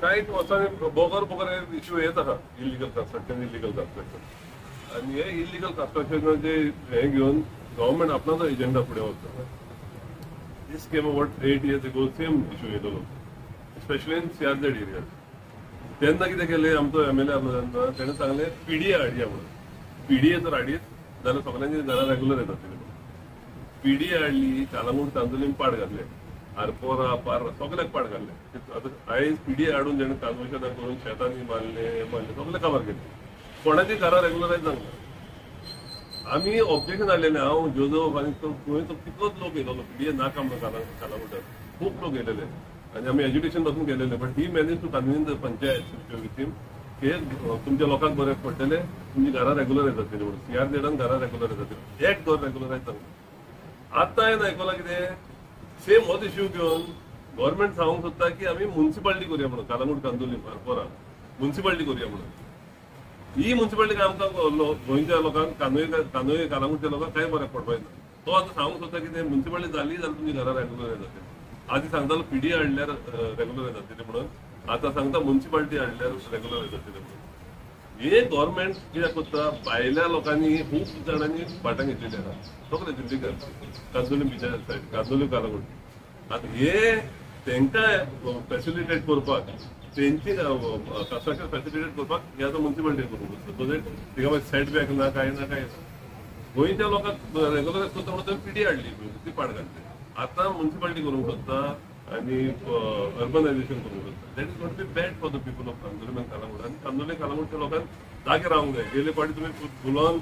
कांय वर्सांनी बोगर इश्यू येत आहा इलिगल कन्स्ट्रक्शन आणि हे इलिगल कन्स्ट्रक्शनाचे हे घेऊन गव्हर्नमेंट आपणाचो एजेंडा फुडें व्हरता. This came about 8 years ago, same issue येतलो, स्पेशली इन CRZ एरिया. तेन्ना कितें केलें आमचो MLA आसलो तेन्ना तेणें सांगलें PDA हाडया म्हणून. PDA जर हाडीत जाल्यार सगळ्यांची घरां रेग्युलर येतात. PDA हाडली, कालांगूट कांदोलीम पाड घातले, आरपोरा पार सगळ्याक पाड घातले. आतां आयज PDA हाडून जेणे कन्वर्शनां करून शेतांनी मारले सगळे काबार केले. कोणाची घरां रेग्युलरायज जावंक ना. आम्ही ऑब्जेक्शन आलेले हांव जोजफ आनी तो कितलोच लोक येयलो PDA नाका म्हणून कालांगुटार खूब लोक येयलेले आनी आमी एज्युकेशन पासून गेलेले. But he manage to convince the panchayat with की तुमच्या लोकांक बरें पडटले, तुमची घरां रेग्युलर येतात म्हणून. CRZ घरां रेग्युलर येतात, एक घर रेग्युलरायज जावंक. आतां हांवें आयकलां कितें सेम होच इश्यू घेवन गव्हर्नमेंट सांगूंक सोदता की आमी म्युन्सिपालिटी करूया म्हणून कालांगूट कांदोलीम आरपोरा म्युन्सिपालिटी करूया म्हणून. ही म्युन्सिपालिटी आमकां गोंयच्या लोकांक कांदोळी कालांगूटच्या लोकांक कांय बरें पडपाक ना. तो आतां सांगूंक सोदता की म्युन्सिपालिटी जाली जाल्यार तुमची घरां रेग्युलर येतात. आधी सांगतालो PDA हाडल्यार रेग्युलर येतात म्हणून, आतां सांगता म्युन्सिपालिटी हाडल्यार रेग्युलर येतात म्हणून. हे गव्हर्नमेंट कित्याक करता, भायल्या लोकांनी खूब जाणांनी फाटां घेतलेली आसा सगळे दिल्लीकर कांदोली बिचा सायड कांदोली कालांगूट. आतां हे तांकां फॅसिलिटेट करपाक तेंची कन्स्ट्रक्शन फॅसिलिटेट करपाक हे आतां म्युन्सिपालिटी करूंक तिका मागीर सेटबॅक ना काय ना काय. गोंयच्या लोकांक रेग्युलर करता म्हणून PDA हाडली ती पाड घातली. आतां म्युन्सिपालिटी करूंक सोदता आनी अर्बनायझेशन करूंक सोदता. That is not be bad for the people of Candolim आनी कालांगूट. आनी कांदोली कालांगूटच्या लोकांक जागे रावंक जाय. गेले फावटी तुमी फुलोवन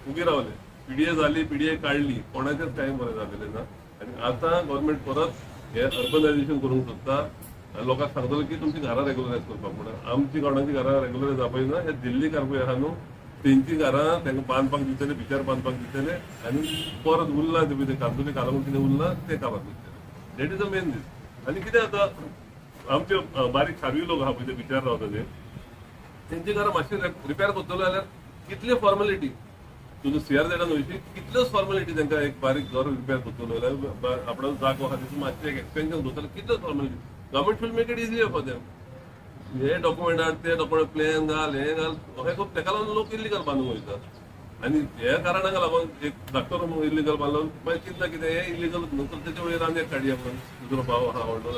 उगी रावले, PDA जाली, PDA काडली, कोणाचेच कांय बरें जालेलें ना. आनी आतां गव्हर्नमेंट परत हे अर्बनायझेशन करूंक सोदता. लोकांक सांगतलो की तुमची घरां रेग्युलरायज करपाक म्हणून. आमची कोणाची घरां रेग्युलर जावपाची ना. हे दिल्ली कारपूय आहा न्हू, तेंची घरां तांकां बांदपाक दितले, बिचार बांदपाक दितले आनी परत उरला ते कांदोली कालांगूट कितें उरला ते काबार करतले. दॅट इज द मेन दीस. आनी कितें जाता, आमचे बारीक सारवी लोक आहा पळय ते बिचार रावता ते, तेंची घरां मातशी रिपेर करतलो जाल्यार कितले फॉर्मेलिटी तुजो CRZ वयची कितल्योच फॉर्मेलिटी तांकां एक बारीक घर रिपेर करतलो जाल्यार आपणाचो जागो आहा तितून मातशें एक एक्सपेन्शन करतलो कितल्योच formality. Government will make it easier for them. हे डॉक्युमेंट हाड, ते डॉक्युमेंट प्लॅन घाल, हे घाल, अशें खूब ताका लागून लोक इल्लिगल बांदूंक वयतात. आनी ह्या कारणाक लागून एक धाकटो रूम इल्लिगल बांदलो मागीर चिंतता कितें हे इल्लिगल नंतर तेच्या वयर आनी एक काडया म्हणून दुसरो भाव आहा व्हडलो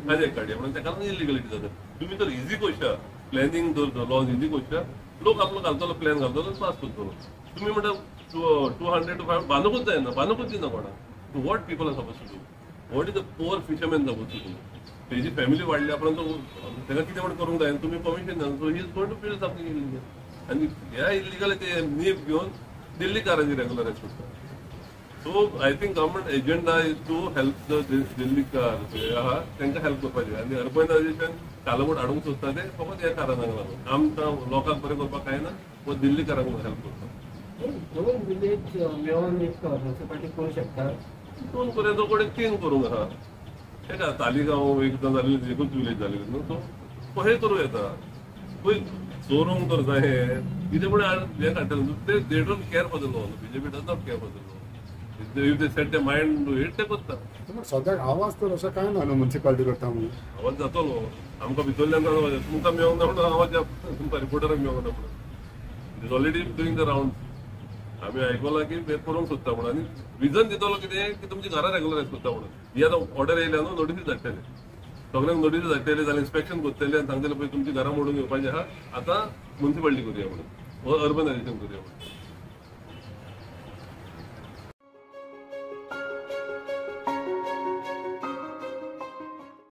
आनी एक काडया म्हणून ताका लागून इल्लिगलिटी जाता. तुमी तर इजी गोश्ट आहा, प्लॅनिंग जर लॉज इजी गोश्ट आहा, लोक आपलो घालतलो प्लॅन घालतलो पास करतलो. तुमी म्हणटा 200 to 500 बांदूंकूच जायना, बांदूंकूच दिना कोणाक. To what people are suppose to do, what is the poor fisherman suppose to do. तेजी फॅमिली वाडली आपण ताका कितें म्हण करूंक जाय, तुमी परमिशन ना, so he is going to build something illegal. आनी ह्या इल्लिगलाचे नीफ घेवन दिल्लीकारांची रेग्युलरायज करता. So I think government agenda is to help the दिल्लीकार जे आहा तांकां हेल्प करपाचें. आनी अर्बनायझेशन कालांगूट हाडूंक सोदता ते फकत ह्या कारणाक लागून. आमकां लोकांक बरें करपाक कांय ना, वो दिल्लीकारांक हेल्प करता. दोन विलेज मेळून एक म्युन्सिपालिटी करूं शकता. दोन करूं येता, कोणी 3 करूंक आहा. हे का तालिगांव एकदां जालेली एकूच विलेज जालेली न्हू, सो हे करूं येता. पळय चोरूंक तर जाय कितें म्हण हे काडटले they don't care for the law. BJP does not care for the law. If they set the mind to it ते करता. सद्याक आवाज तर अशें कांय ना न्हू म्युन्सिपालिटी करता म्हणून. आवाज जातलो आमकां भितरल्यान तुमकां मेळोंक ना म्हणून आवाज तुमकां रिपोर्टराक मेळोंक ना म्हणून. Is already doing the round. आमी आयकलां की हे करूंक सोदता म्हणून. आनी रिजन दितलो कितें की तुमची घरां रेग्युलरायज करता म्हणून. ही आतां ऑर्डर येयल्या न्हू, नोटीस धाडटले सगळ्यांक, नोटीस धाडटले जाल्यार इन्स्पेक्शन करतले आनी सांगतले पळय तुमची घरां मोडून येवपाची आहा, आतां म्युन्सिपालिटी करूया म्हणून, अर्बनायझेशन करूया म्हणून.